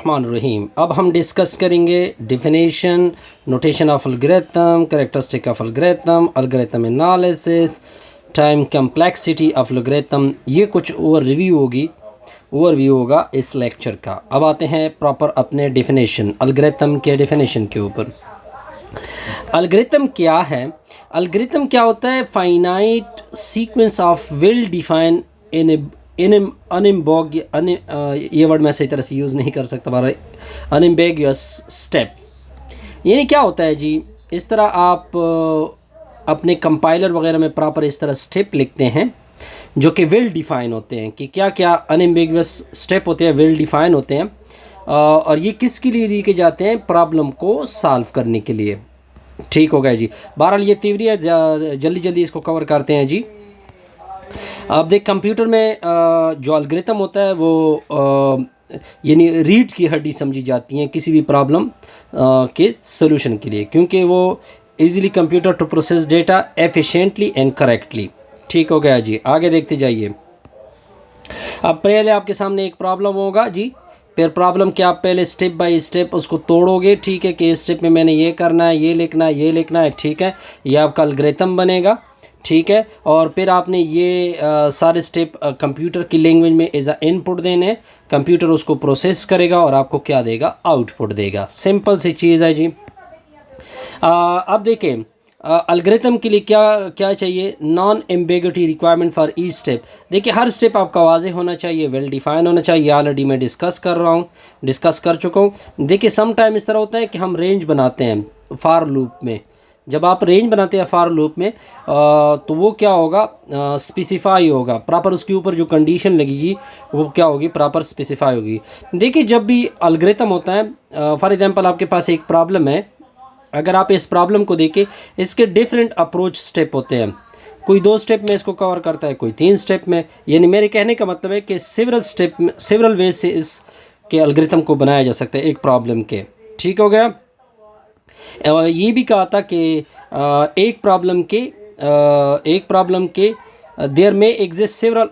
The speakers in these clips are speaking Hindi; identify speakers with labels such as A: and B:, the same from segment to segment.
A: रहीम। अब हम डिस्कस करेंगे definition, notation of algorithm, characteristic of algorithm, algorithm analysis, time complexity of algorithm. ये कुछ ओवरव्यू होगा इस लेक्चर का। अब आते हैं प्रॉपर अपने डिफिनेशन, एल्गोरिथम के डिफिनेशन के ऊपर। एल्गोरिथम क्या है? एल्गोरिथम क्या होता है? Finite sequence of well define ये वर्ड मैं सही तरह से यूज़ नहीं कर सकता, बार अनएम्बेगुअस स्टेप। यानी क्या होता है जी, इस तरह आप अपने कंपाइलर वगैरह में प्रॉपर इस तरह स्टेप लिखते हैं जो कि वेल डिफाइन होते हैं, कि क्या क्या अनएम्बेगुअस स्टेप होते हैं, वेल डिफाइन होते हैं, और ये किसके लिए लिखे जाते हैं? प्रॉब्लम को सॉल्व करने के लिए। ठीक हो गया जी। बहरहाल ये थ्योरी है, जल्दी जल्दी इसको कवर करते हैं जी। अब देख, कंप्यूटर में जो एल्गोरिथम होता है वो यानी रीढ़ की हड्डी समझी जाती है किसी भी प्रॉब्लम के सॉल्यूशन के लिए, क्योंकि वो easily computer to process data efficiently and correctly. ठीक हो गया जी, आगे देखते जाइए। अब पहले आपके सामने एक प्रॉब्लम होगा जी, फिर प्रॉब्लम के आप पहले स्टेप बाय स्टेप उसको तोड़ोगे। ठीक है, कि इस स्टेप में मैंने ये करना है, ये लिखना है, ये लिखना है। ठीक है, ये आपका एल्गोरिथम बनेगा। ठीक है, और फिर आपने ये सारे स्टेप कंप्यूटर की लैंग्वेज में एज अ इनपुट देने। कंप्यूटर उसको प्रोसेस करेगा और आपको क्या देगा? आउटपुट देगा। सिंपल सी चीज़ है जी। अब देखें, एल्गोरिथम के लिए क्या क्या चाहिए? Non ambiguity requirement for each step. देखिए, हर स्टेप आपका वाज़ेह होना चाहिए, वेल डिफाइन होना चाहिए। ऑलरेडी मैं डिस्कस कर चुका हूँ। देखिए, सम टाइम इस तरह होता है कि हम रेंज बनाते हैं फॉर लूप में। जब आप रेंज बनाते हैं फॉर लूप में तो वो क्या होगा? स्पेसिफाई होगा प्रॉपर, उसके ऊपर जो कंडीशन लगेगी वो क्या होगी? प्रॉपर स्पेसिफाई होगी। देखिए, जब भी एल्गोरिथम होता है, फॉर एग्जांपल आपके पास एक प्रॉब्लम है, अगर आप इस प्रॉब्लम को देखें, इसके डिफरेंट अप्रोच स्टेप होते हैं। कोई 2 स्टेप में इसको कवर करता है, कोई 3 स्टेप में। यानी मेरे कहने का मतलब है कि सेवरल वे से इस के एल्गोरिथम को बनाया जा सकता है एक प्रॉब्लम के। ठीक हो गया। ये भी कहा था कि एक प्रॉब्लम के देयर में एग्जिस्ट सेवरल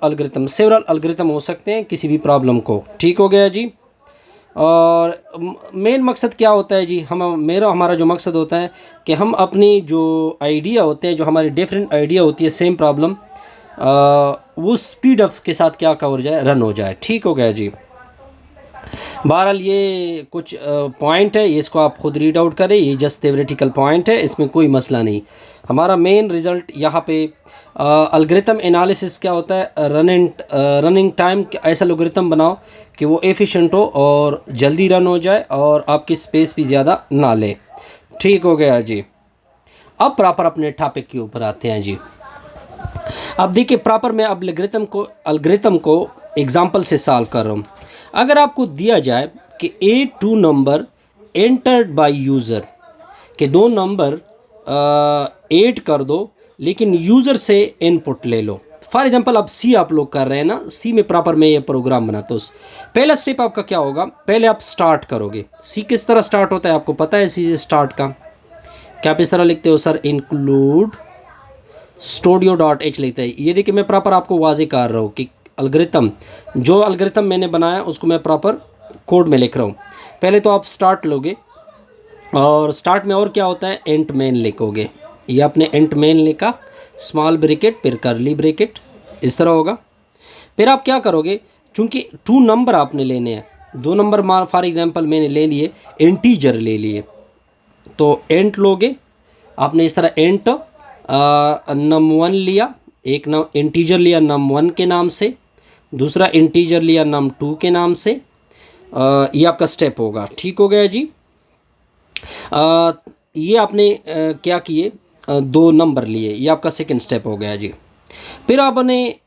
A: एल्गोरिथम हो सकते हैं किसी भी प्रॉब्लम को। ठीक हो गया जी। और मेन मकसद क्या होता है जी? हमारा जो मकसद होता है कि हम अपनी जो आइडिया होते हैं, जो हमारी डिफरेंट आइडिया होती है सेम प्रॉब्लम, वो स्पीड अप के साथ क्या कवर जाए, रन हो जाए। ठीक हो गया जी। बहरहाल ये कुछ पॉइंट है, इसको आप खुद रीड आउट करें। ये जस्ट थ्योरेटिकल पॉइंट है, इसमें कोई मसला नहीं। हमारा मेन रिज़ल्ट यहाँ पे एल्गोरिथम एनालिसिस क्या होता है? Running time. ऐसा एल्गोरिथम बनाओ कि वो एफिशिएंट हो और जल्दी रन हो जाए और आपकी स्पेस भी ज़्यादा ना ले। ठीक हो गया जी। अब प्रॉपर अपने टॉपिक के ऊपर आते हैं जी। अब देखिए, प्रॉपर मैं अब एल्गोरिथम को एग्जांपल से सॉल्व कर रहा हूँ। अगर आपको दिया जाए कि A2 number entered by user, के 2 नंबर ऐड कर दो लेकिन यूज़र से इनपुट ले लो। फॉर एग्जांपल अब सी आप लोग कर रहे हैं ना, सी में प्रॉपर मैं ये प्रोग्राम बनाता हूँ। पहला स्टेप आपका क्या होगा? पहले आप स्टार्ट करोगे। सी किस तरह स्टार्ट होता है आपको पता है? सी स्टार्ट का क्या आप इस तरह लिखते हो? सर, इंक्लूड studio.h लिखते हैं। ये देखिए, मैं प्रॉपर आपको वाज़ेह कर रहा हूँ कि जो एल्गोरिथम मैंने बनाया उसको मैं प्रॉपर कोड में लिख रहा हूँ। पहले तो आप स्टार्ट लोगे, और स्टार्ट में और क्या होता है? एंट मेन लिखोगे। ये आपने एंट मेन लिखा, स्मॉल ब्रैकेट फिर कर्ली ब्रैकेट, इस तरह होगा। फिर आप क्या करोगे? चूँकि 2 नंबर आपने लेने हैं, 2 नंबर फॉर एग्जांपल मैंने ले लिए, इंटीजर ले लिए, तो एंट लोगे आपने इस तरह। एंट num1 लिया, एक इंटीजर लिया num1 के नाम से, दूसरा इंटीजर लिया num2 के नाम से। ये आपका स्टेप होगा। ठीक हो गया जी। ये आपने क्या किए? 2 नंबर लिए, ये आपका सेकंड स्टेप हो गया जी। फिर आपने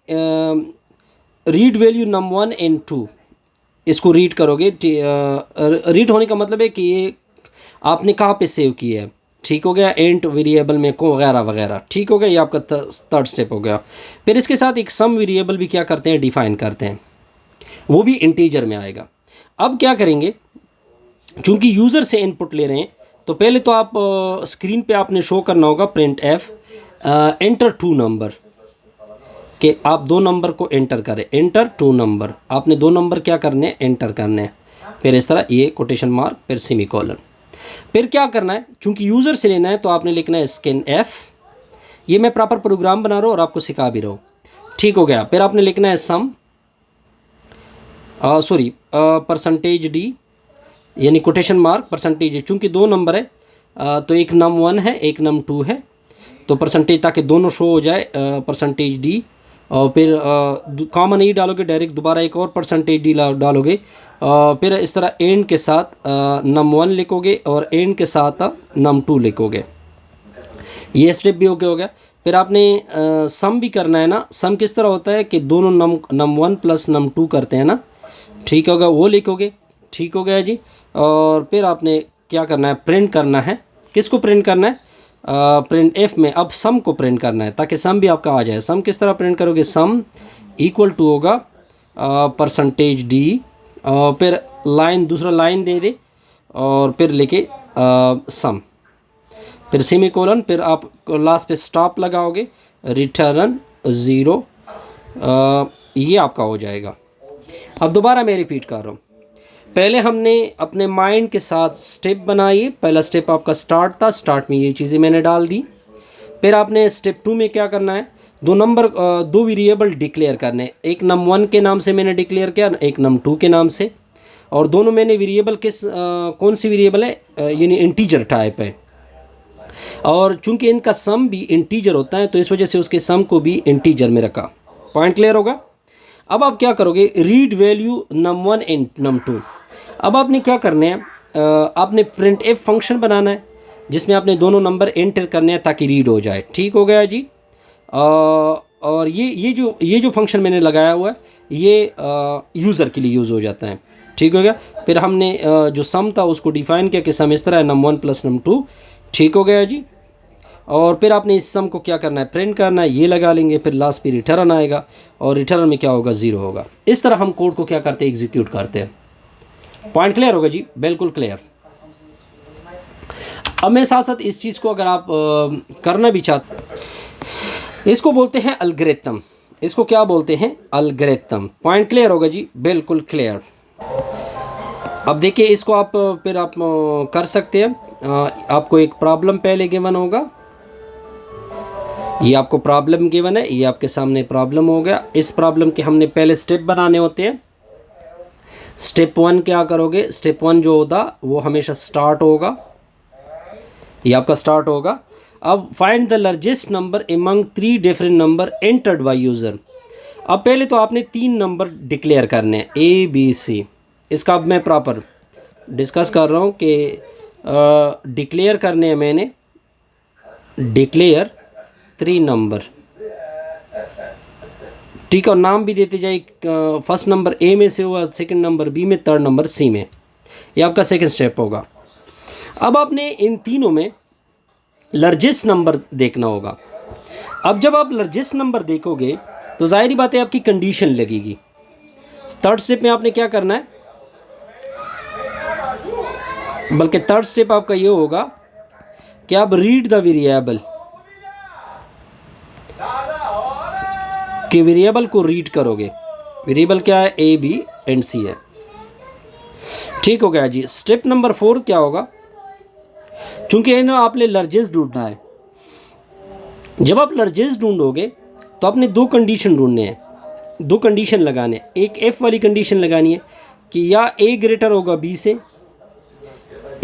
A: रीड वैल्यू num1 एंड 2, इसको रीड करोगे। रीड होने का मतलब है कि ये आपने कहाँ पे सेव किया है। ठीक हो गया, एंट वेरिएबल में को वगैरह वगैरह। ठीक हो गया, ये आपका थर्ड स्टेप हो गया। फिर इसके साथ एक सम वेरिएबल भी क्या करते हैं? डिफाइन करते हैं, वो भी इंटीजर में आएगा। अब क्या करेंगे? चूंकि यूज़र से इनपुट ले रहे हैं, तो पहले तो आप स्क्रीन पे आपने शो करना होगा प्रिंट एफ एंटर 2 नंबर, कि आप 2 नंबर को एंटर करें। एंटर 2 नंबर, आपने 2 नंबर क्या करने हैं? एंटर करने हैं। फिर इस तरह ये कोटेशन मार्क, फिर सेमी कॉलन। फिर क्या करना है, चूंकि यूज़र से लेना है तो आपने लिखना है स्कैन एफ। ये मैं प्रॉपर प्रोग्राम बना रहा हूँ और आपको सिखा भी रहा हूँ, ठीक हो गया। फिर आपने लिखना है सम परसेंटेज डी, यानी कोटेशन मार्क परसेंटेज, चूँकि दो नंबर है तो एक num1 है एक num2 है, तो परसेंटेज ताकि दोनों शो हो जाए, परसेंटेज डी। और फिर कॉमन ई डालोगे, डायरेक्ट दोबारा एक और परसेंटेज डी डालोगे। फिर इस तरह एंड के साथ num1 लिखोगे और एंड के साथ num2 लिखोगे। ये स्टेप भी ओके हो गया। फिर आपने सम भी करना है ना। सम किस तरह होता है कि दोनों num1 प्लस num2 करते हैं ना, ठीक होगा, वो लिखोगे, ठीक हो गया जी। और फिर आपने क्या करना है, प्रिंट करना है। किसको प्रिंट करना है, प्रिंट एफ में अब सम को प्रिंट करना है ताकि सम भी आपका आ जाए। सम किस तरह प्रिंट करोगे, सम इक्वल टू होगा परसेंटेज डी, और फिर लाइन, दूसरा लाइन दे दे और फिर लेके सम, फिर सेमी कोलन, फिर आप लास्ट पे स्टॉप लगाओगे, रिटर्न 0, ये आपका हो जाएगा। अब दोबारा मैं रिपीट कर रहा हूँ। पहले हमने अपने माइंड के साथ स्टेप बनाई। पहला स्टेप आपका स्टार्ट था, स्टार्ट में ये चीज़ें मैंने डाल दी। फिर आपने स्टेप 2 में क्या करना है, दो वेरिएबल डिक्लेयर करने। एक num1 के नाम से मैंने डिक्लेयर किया, एक num2 के नाम से, और दोनों मैंने वेरिएबल कौन सी वेरिएबल है, यानी इंटीजर टाइप है। और चूंकि इनका सम भी इंटीजर होता है तो इस वजह से उसके सम को भी इंटीजर में रखा। पॉइंट क्लियर होगा। अब आप क्या करोगे, read value num1 and num2। अब आपने क्या करना है, आपने प्रिंट एफ फंक्शन बनाना है जिसमें आपने दोनों नंबर एंटर करने हैं ताकि रीड हो जाए, ठीक हो गया जी। और ये जो फंक्शन मैंने लगाया हुआ है ये यूज़र के लिए यूज़ हो जाता है, ठीक हो गया। फिर हमने जो सम था उसको डिफ़ाइन किया कि सम इस तरह है, num1 प्लस num2, ठीक हो गया जी। और फिर आपने इस सम को क्या करना है, प्रिंट करना है, ये लगा लेंगे। फिर लास्ट पे रिटर्न आएगा और रिटर्न में क्या होगा, 0 होगा। इस तरह हम कोड को क्या करते हैं, एग्जीक्यूट करते हैं। पॉइंट क्लियर होगा जी, बिल्कुल क्लियर। अब मैं साथ साथ इस चीज़ को अगर आप करना भी चाहते, इसको बोलते हैं एल्गोरिथम। इसको क्या बोलते हैं, एल्गोरिथम। पॉइंट क्लियर होगा जी, बिल्कुल क्लियर। अब देखिए इसको आप फिर आप कर सकते हैं। आपको एक प्रॉब्लम पहले गिवन होगा, ये आपको प्रॉब्लम गिवन है, ये आपके सामने प्रॉब्लम हो गया। इस प्रॉब्लम के हमने पहले स्टेप बनाने होते हैं। स्टेप 1 क्या करोगे, स्टेप 1 जो होता वो हमेशा स्टार्ट होगा, ये आपका स्टार्ट होगा। अब find the largest number among 3 different number entered by user. अब पहले तो आपने 3 नंबर डिक्लेयर करने हैं, ए बी सी। इसका अब मैं प्रॉपर डिस्कस कर रहा हूँ कि डिक्लेयर करने हैं मैंने, डिक्लेयर 3 नंबर, ठीक है। और नाम भी देते जाए, फर्स्ट नंबर ए में से हुआ, सेकंड नंबर बी में, थर्ड नंबर सी में। ये आपका सेकंड स्टेप होगा। अब आपने इन तीनों में लार्जेस्ट नंबर देखना होगा। अब जब आप लार्जेस्ट नंबर देखोगे तो जाहिर बात है आपकी कंडीशन लगेगी। थर्ड स्टेप में आपने क्या करना है, बल्कि थर्ड स्टेप आपका ये होगा कि आप रीड द वेरिएबल, कि वेरिएबल को रीड करोगे। वेरिएबल क्या है, ए बी एंड सी है, ठीक हो गया जी। स्टेप नंबर 4 क्या होगा, चूंकि है ना आपने लार्जेस्ट ढूंढना है। जब आप लार्जेस्ट ढूंढोगे तो आपने 2 कंडीशन ढूंढने हैं, 2 कंडीशन लगाने हैं। एक एफ वाली कंडीशन लगानी है कि या ए ग्रेटर होगा बी से,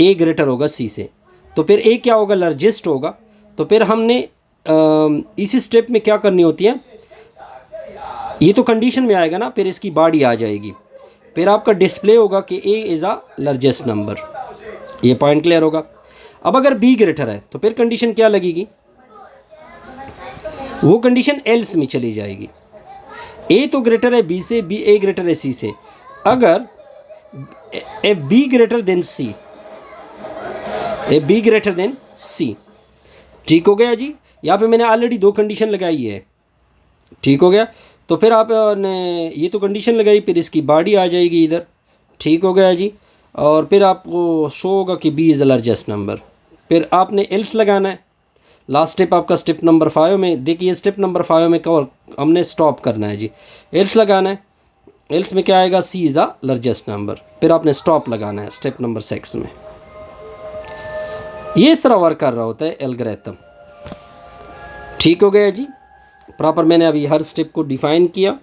A: ए ग्रेटर होगा सी से। तो फिर ए क्या होगा, लार्जेस्ट होगा। तो फिर हमने इसी स्टेप में क्या करनी होती है, ये तो कंडीशन में आएगा ना, फिर इसकी बॉडी आ जाएगी। फिर आपका डिस्प्ले होगा कि A is a largest number. ये पॉइंट क्लियर होगा। अब अगर बी ग्रेटर है तो फिर कंडीशन क्या लगेगी, वो कंडीशन एल्स में चली जाएगी। ए तो ग्रेटर है बी से, बी ए ग्रेटर है सी से। अगर A B greater than C, A B greater than C, ठीक हो गया जी। यहाँ पे मैंने ऑलरेडी 2 कंडीशन लगाई है, ठीक हो गया। तो फिर आपने ये तो कंडीशन लगाई, फिर इसकी बॉडी आ जाएगी इधर, ठीक हो गया जी। और फिर आपको शो होगा कि B is the largest number. फिर आपने एल्स लगाना है। लास्ट स्टेप आपका स्टेप नंबर 5 में, देखिए स्टेप नंबर 5 में कवर हमने स्टॉप करना है जी, एल्स लगाना है। एल्स में क्या आएगा, सी इज़ द लार्जेस्ट नंबर। फिर आपने स्टॉप लगाना है स्टेप नंबर 6 में। ये इस तरह वर्क कर रहा होता है एल्गोरिथम। ठीक हो गया जी। प्रॉपर मैंने अभी हर स्टेप को डिफाइन किया।